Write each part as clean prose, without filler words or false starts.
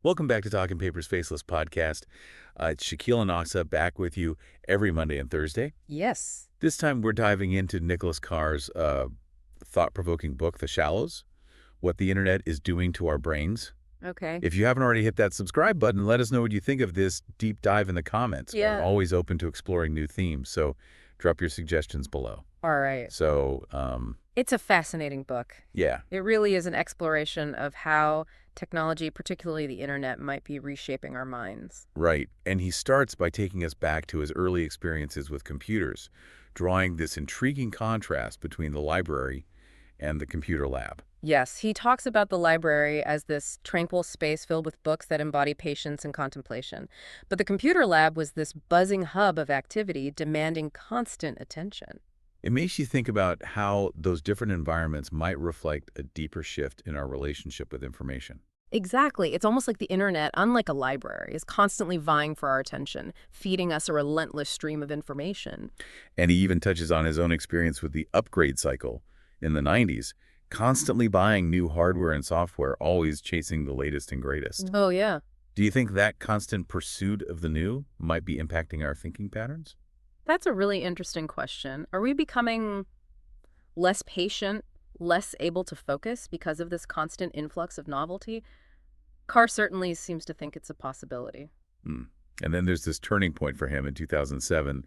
Welcome back to Talking Papers Faceless podcast. It's Shaquille and Aqsa back with you every Monday and Thursday. Yes. This time we're diving into Nicholas Carr's thought-provoking book, The Shallows, What the Internet is Doing to Our Brains. Okay. If you haven't already hit that subscribe button, let us know what you think of this deep dive in the comments. Yeah. We're always open to exploring new themes, so drop your suggestions below. All right. So, It's a fascinating book. yeah. It really is an exploration of how technology, particularly the internet, might be reshaping our minds. Right. And he starts by taking us back to his early experiences with computers, drawing this intriguing contrast between the library and the computer lab. Yes, he talks about the library as this tranquil space filled with books that embody patience and contemplation. But the computer lab was this buzzing hub of activity demanding constant attention. It makes you think about how those different environments might reflect a deeper shift in our relationship with information. Exactly. It's almost like the internet, unlike a library, is constantly vying for our attention, feeding us a relentless stream of information. And he even touches on his own experience with the upgrade cycle in the 90s, constantly buying new hardware and software, always chasing the latest and greatest. Oh, yeah. Do you think that constant pursuit of the new might be impacting our thinking patterns? That's a really interesting question. Are we becoming less patient, less able to focus because of this constant influx of novelty? Carr certainly seems to think it's a possibility. Hmm. And then there's this turning point for him in 2007.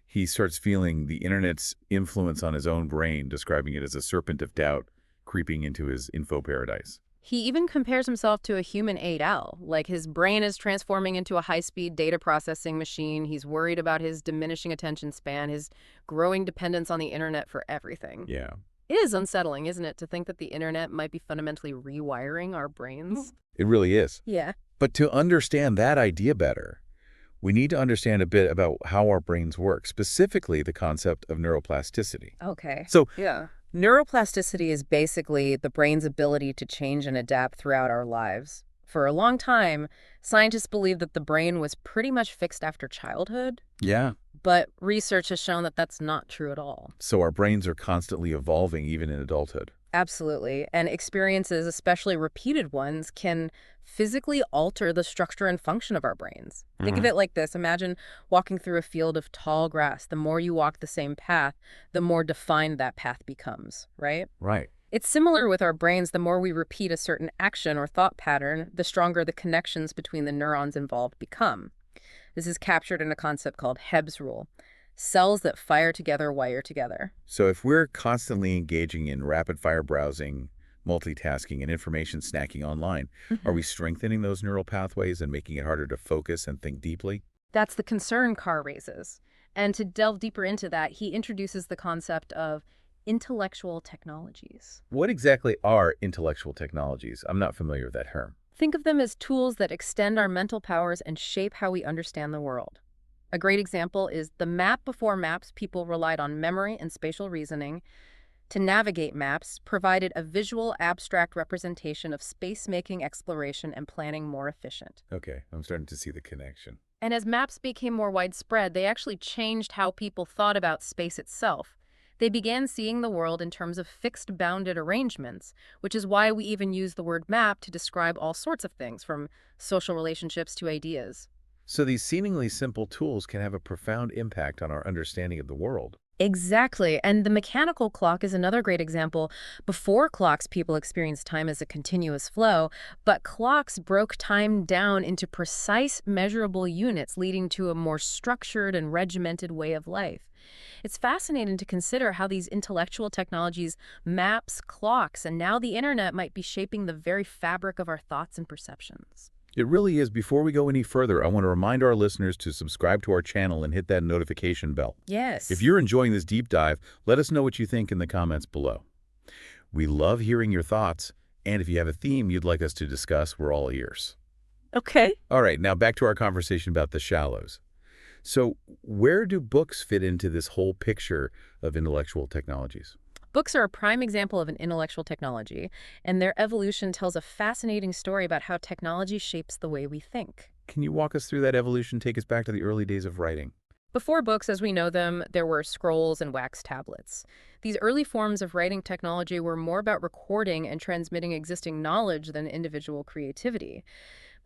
He starts feeling the internet's influence on his own brain, describing it as a serpent of doubt creeping into his info paradise. He even compares himself to a human 8L, like his brain is transforming into a high-speed data processing machine. He's worried about his diminishing attention span, his growing dependence on the internet for everything. Yeah. It is unsettling, isn't it, to think that the internet might be fundamentally rewiring our brains? It really is. Yeah. But to understand that idea better, we need to understand a bit about how our brains work, specifically the concept of neuroplasticity. Okay. So, Yeah. Neuroplasticity is basically the brain's ability to change and adapt throughout our lives. For a long time, scientists believed that the brain was pretty much fixed after childhood, yeah. but research has shown that that's not true at all. So our brains are constantly evolving even in adulthood. Absolutely. And experiences, especially repeated ones, can physically alter the structure and function of our brains. Think of it like this. Imagine walking through a field of tall grass. The more you walk the same path, the more defined that path becomes, right? Right. It's similar with our brains. The more we repeat a certain action or thought pattern, the stronger the connections between the neurons involved become. This is captured in a concept called Hebb's rule. Cells that fire together wire together. So if we're constantly engaging in rapid-fire browsing, multitasking, and information snacking online, are we strengthening those neural pathways and making it harder to focus and think deeply? That's the concern Carr raises. And to delve deeper into that, he introduces the concept of intellectual technologies. What exactly are intellectual technologies? I'm not familiar with that term. Think of them as tools that extend our mental powers and shape how we understand the world. A great example is the map before maps. People relied on memory and spatial reasoning. To navigate maps, provided a visual, abstract representation of space-making exploration and planning more efficient. Okay, I'm starting to see the connection. And as maps became more widespread, they actually changed how people thought about space itself. They began seeing the world in terms of fixed bounded arrangements, which is why we even use the word map to describe all sorts of things, from social relationships to ideas. So these seemingly simple tools can have a profound impact on our understanding of the world. Exactly. And the mechanical clock is another great example. Before clocks, people experienced time as a continuous flow, but clocks broke time down into precise, measurable units, leading to a more structured and regimented way of life. It's fascinating to consider how these intellectual technologies, maps, clocks, and now the internet might be shaping the very fabric of our thoughts and perceptions. It really is. Before we go any further, I want to remind our listeners to subscribe to our channel and hit that notification bell. Yes. If you're enjoying this deep dive, let us know what you think in the comments below. We love hearing your thoughts, and if you have a theme you'd like us to discuss, we're all ears. Okay. All right, now back to our conversation about the shallows. So where do books fit into this whole picture of intellectual technologies? Books are a prime example of an intellectual technology, and their evolution tells a fascinating story about how technology shapes the way we think. Can you walk us through that evolution? Take us back to the early days of writing. Before books as we know them, there were scrolls and wax tablets. These early forms of writing technology were more about recording and transmitting existing knowledge than individual creativity.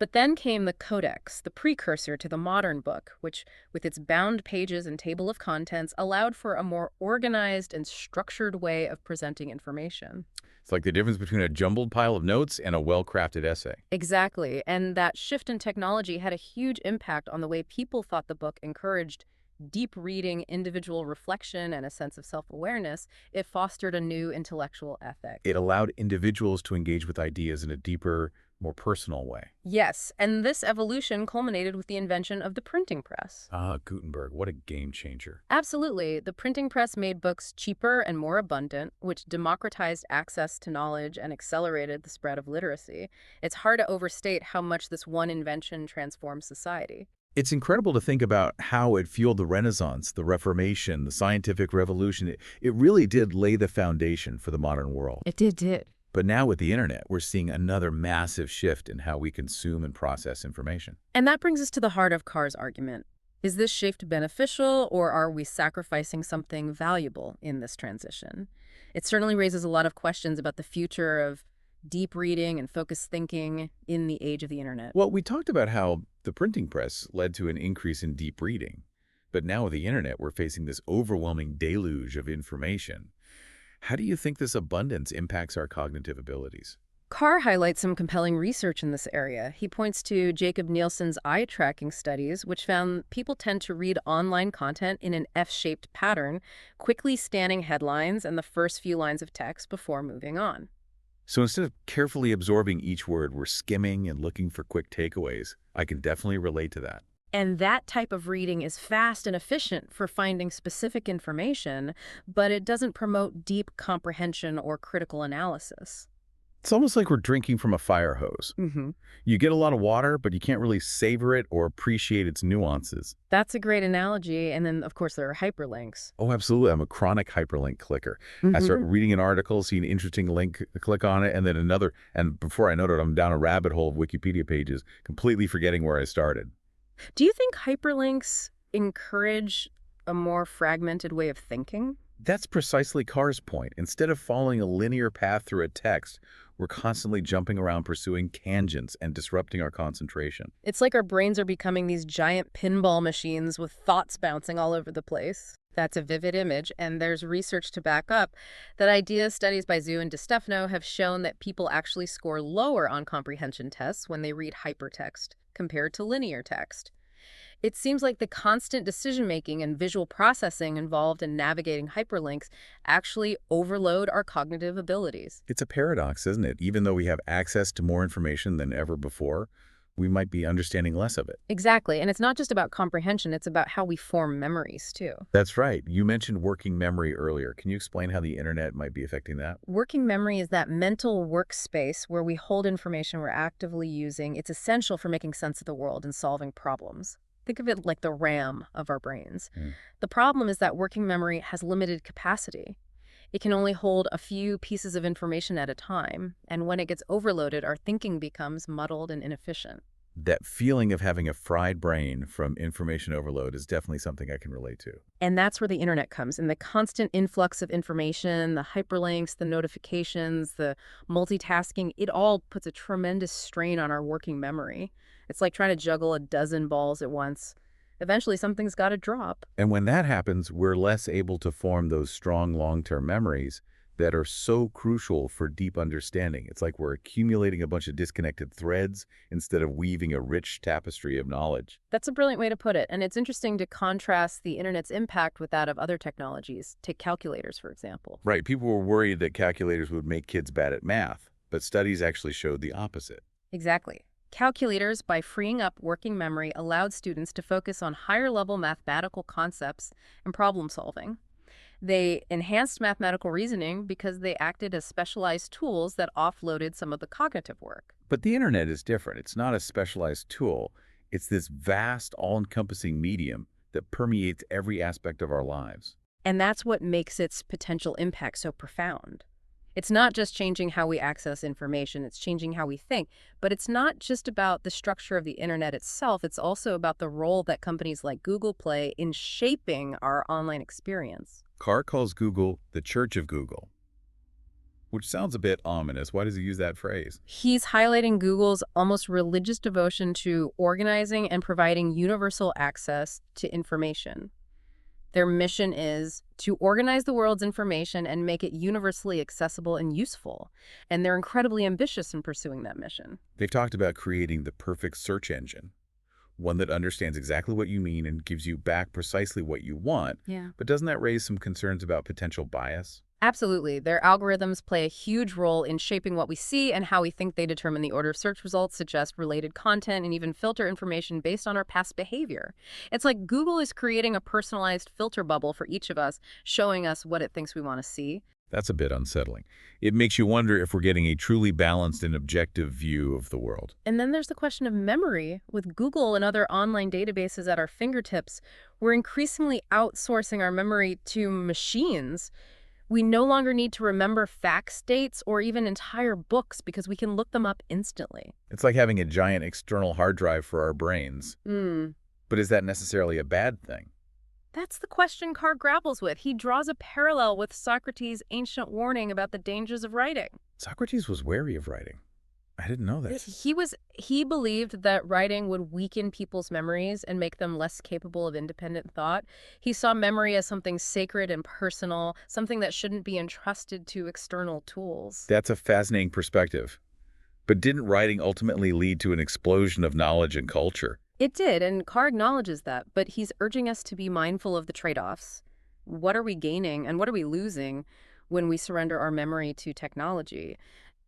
But then came the Codex, the precursor to the modern book, which, with its bound pages and table of contents, allowed for a more organized and structured way of presenting information. It's like the difference between a jumbled pile of notes and a well-crafted essay. Exactly, and that shift in technology had a huge impact on the way people thought the book encouraged deep reading, individual reflection, and a sense of self-awareness. It fostered a new intellectual ethic. It allowed individuals to engage with ideas in a deeper, more personal way. Yes, and this evolution culminated with the invention of the printing press. Ah, Gutenberg, what a game changer. Absolutely. The printing press made books cheaper and more abundant, which democratized access to knowledge and accelerated the spread of literacy. It's hard to overstate how much this one invention transformed society. It's incredible to think about how it fueled the Renaissance, the Reformation, the scientific revolution. It really did lay the foundation for the modern world. It did. But now with the internet, we're seeing another massive shift in how we consume and process information. And that brings us to the heart of Carr's argument. Is this shift beneficial, or are we sacrificing something valuable in this transition? It certainly raises a lot of questions about the future of deep reading and focused thinking in the age of the internet. Well, we talked about how the printing press led to an increase in deep reading. But now with the internet, we're facing this overwhelming deluge of information. How do you think this abundance impacts our cognitive abilities? Carr highlights some compelling research in this area. He points to Jacob Nielsen's eye tracking studies, which found people tend to read online content in an F-shaped pattern, quickly scanning headlines and the first few lines of text before moving on. So instead of carefully absorbing each word, we're skimming and looking for quick takeaways. I can definitely relate to that. And that type of reading is fast and efficient for finding specific information, but it doesn't promote deep comprehension or critical analysis. It's almost like we're drinking from a fire hose. You get a lot of water, but you can't really savor it or appreciate its nuances. That's a great analogy. And then, of course, there are hyperlinks. Oh, absolutely. I'm a chronic hyperlink clicker. I start reading an article, see an interesting link, click on it, and then another. And before I know it, I'm down a rabbit hole of Wikipedia pages, completely forgetting where I started. Do you think hyperlinks encourage a more fragmented way of thinking? That's precisely Carr's point. Instead of following a linear path through a text, we're constantly jumping around pursuing tangents and disrupting our concentration. It's like our brains are becoming these giant pinball machines with thoughts bouncing all over the place. That's a vivid image, and there's research to back up that idea studies by Zhu and DiStefano have shown that people actually score lower on comprehension tests when they read hypertext compared to linear text. It seems like the constant decision-making and visual processing involved in navigating hyperlinks actually overload our cognitive abilities. It's a paradox, isn't it? Even though we have access to more information than ever before, we might be understanding less of it. Exactly, and it's not just about comprehension, it's about how we form memories, too. That's right. You mentioned working memory earlier. Can you explain how the internet might be affecting that? Working memory is that mental workspace where we hold information we're actively using. It's essential for making sense of the world and solving problems. Think of it like the RAM of our brains. The problem is that working memory has limited capacity. It can only hold a few pieces of information at a time, and when it gets overloaded, our thinking becomes muddled and inefficient. That feeling of having a fried brain from information overload is definitely something I can relate to. And that's where the internet comes in, the constant influx of information, the hyperlinks, the notifications, the multitasking. It all puts a tremendous strain on our working memory. It's like trying to juggle a dozen balls at once. Eventually, something's got to drop. And when that happens, we're less able to form those strong long-term memories that are so crucial for deep understanding. It's like we're accumulating a bunch of disconnected threads instead of weaving a rich tapestry of knowledge. That's a brilliant way to put it. And it's interesting to contrast the internet's impact with that of other technologies. Take calculators, for example. Right. People were worried that calculators would make kids bad at math, but studies actually showed the opposite. Exactly. Calculators, by freeing up working memory, allowed students to focus on higher-level mathematical concepts and problem solving. They enhanced mathematical reasoning because they acted as specialized tools that offloaded some of the cognitive work. But the internet is different. It's not a specialized tool. It's this vast, all-encompassing medium that permeates every aspect of our lives. And that's what makes its potential impact so profound. It's not just changing how we access information, it's changing how we think. But it's not just about the structure of the internet itself, it's also about the role that companies like Google play in shaping our online experience. Carr calls Google the Church of Google. which sounds a bit ominous. Why does he use that phrase? He's highlighting Google's almost religious devotion to organizing and providing universal access to information. Their mission is to organize the world's information and make it universally accessible and useful. And they're incredibly ambitious in pursuing that mission. They've talked about creating the perfect search engine, one that understands exactly what you mean and gives you back precisely what you want. Yeah. But doesn't that raise some concerns about potential bias? Absolutely. Their algorithms play a huge role in shaping what we see and how we think. They determine the order of search results, suggest related content, and even filter information based on our past behavior. It's like Google is creating a personalized filter bubble for each of us, showing us what it thinks we want to see. That's a bit unsettling. It makes you wonder if we're getting a truly balanced and objective view of the world. And then there's the question of memory. With Google and other online databases at our fingertips, we're increasingly outsourcing our memory to machines. We no longer need to remember fact dates or even entire books because we can look them up instantly. It's like having a giant external hard drive for our brains. But is that necessarily a bad thing? That's the question Carr grapples with. He draws a parallel with Socrates' ancient warning about the dangers of writing. Socrates was wary of writing. I didn't know that. He believed that writing would weaken people's memories and make them less capable of independent thought. He saw memory as something sacred and personal, something that shouldn't be entrusted to external tools. That's a fascinating perspective. But didn't writing ultimately lead to an explosion of knowledge and culture? It did, and Carr acknowledges that, but he's urging us to be mindful of the trade-offs. What are we gaining and what are we losing when we surrender our memory to technology?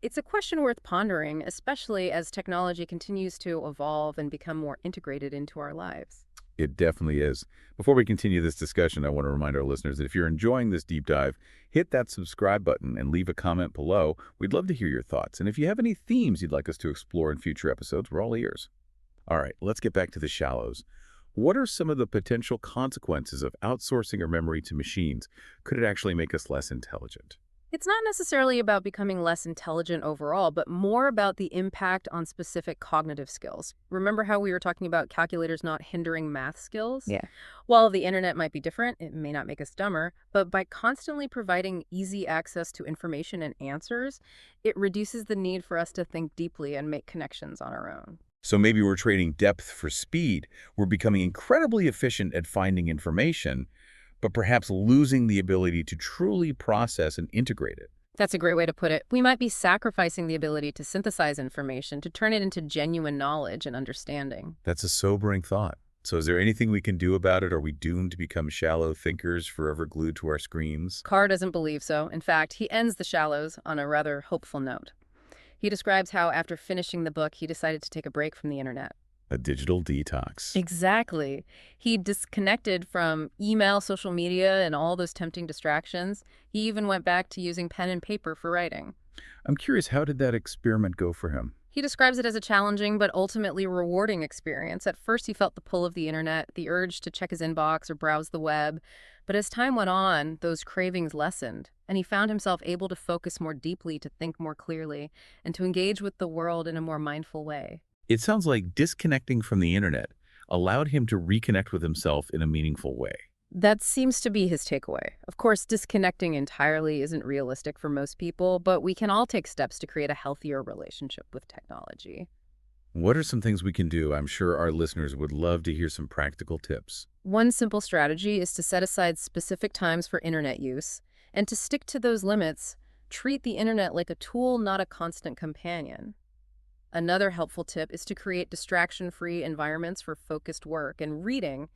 It's a question worth pondering, especially as technology continues to evolve and become more integrated into our lives. It definitely is. Before we continue this discussion, I want to remind our listeners that if you're enjoying this deep dive, hit that subscribe button and leave a comment below. We'd love to hear your thoughts. And if you have any themes you'd like us to explore in future episodes, we're all ears. All right, let's get back to the shallows. What are some of the potential consequences of outsourcing our memory to machines? Could it actually make us less intelligent? It's not necessarily about becoming less intelligent overall, but more about the impact on specific cognitive skills. Remember how we were talking about calculators not hindering math skills? Yeah. While the internet might be different, it may not make us dumber, but by constantly providing easy access to information and answers, it reduces the need for us to think deeply and make connections on our own. So maybe we're trading depth for speed. We're becoming incredibly efficient at finding information, but perhaps losing the ability to truly process and integrate it. That's a great way to put it. We might be sacrificing the ability to synthesize information, to turn it into genuine knowledge and understanding. That's a sobering thought. So is there anything we can do about it? Are we doomed to become shallow thinkers forever glued to our screens? Carr doesn't believe so. In fact, he ends The Shallows on a rather hopeful note. He describes how after finishing the book, he decided to take a break from the internet. A digital detox. Exactly. He disconnected from email, social media, and all those tempting distractions. He even went back to using pen and paper for writing. I'm curious, how did that experiment go for him? He describes it as a challenging but ultimately rewarding experience. At first, he felt the pull of the internet, the urge to check his inbox or browse the web. But as time went on, those cravings lessened, and he found himself able to focus more deeply, to think more clearly, and to engage with the world in a more mindful way. It sounds like disconnecting from the internet allowed him to reconnect with himself in a meaningful way. That seems to be his takeaway. Of course, disconnecting entirely isn't realistic for most people, but we can all take steps to create a healthier relationship with technology. What are some things we can do? I'm sure our listeners would love to hear some practical tips. One simple strategy is to set aside specific times for internet use, and to stick to those limits. Treat the internet like a tool, not a constant companion. Another helpful tip is to create distraction-free environments for focused work and reading.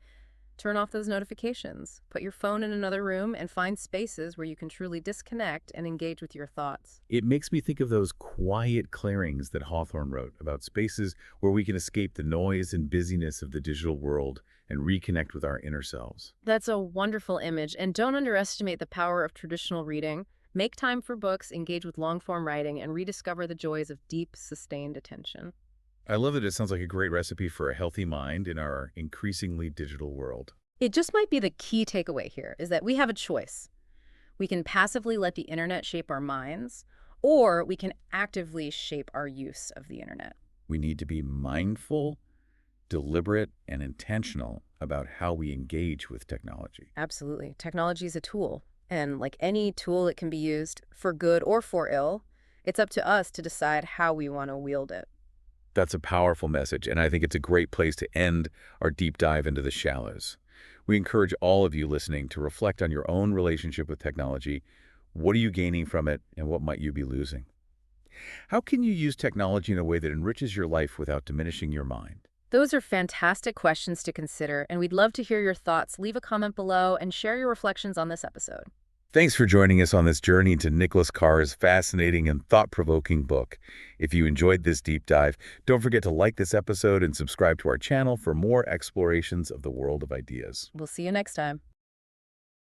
Turn off those notifications. Put your phone in another room and find spaces where you can truly disconnect and engage with your thoughts. It makes me think of those quiet clearings that Hawthorne wrote about, spaces where we can escape the noise and busyness of the digital world and reconnect with our inner selves. That's a wonderful image, and don't underestimate the power of traditional reading. Make time for books, engage with long-form writing, and rediscover the joys of deep, sustained attention. I love that it sounds like a great recipe for a healthy mind in our increasingly digital world. It just might be the key takeaway here is that we have a choice. We can passively let the internet shape our minds, or we can actively shape our use of the internet. We need to be mindful, deliberate, and intentional about how we engage with technology. Absolutely. Technology is a tool. And like any tool, it can be used for good or for ill. It's up to us to decide how we want to wield it. That's a powerful message, and I think it's a great place to end our deep dive into the shallows. We encourage all of you listening to reflect on your own relationship with technology. What are you gaining from it, and what might you be losing? How can you use technology in a way that enriches your life without diminishing your mind? Those are fantastic questions to consider, and we'd love to hear your thoughts. Leave a comment below and share your reflections on this episode. Thanks for joining us on this journey into Nicholas Carr's fascinating and thought-provoking book. If you enjoyed this deep dive, don't forget to like this episode and subscribe to our channel for more explorations of the world of ideas. We'll see you next time.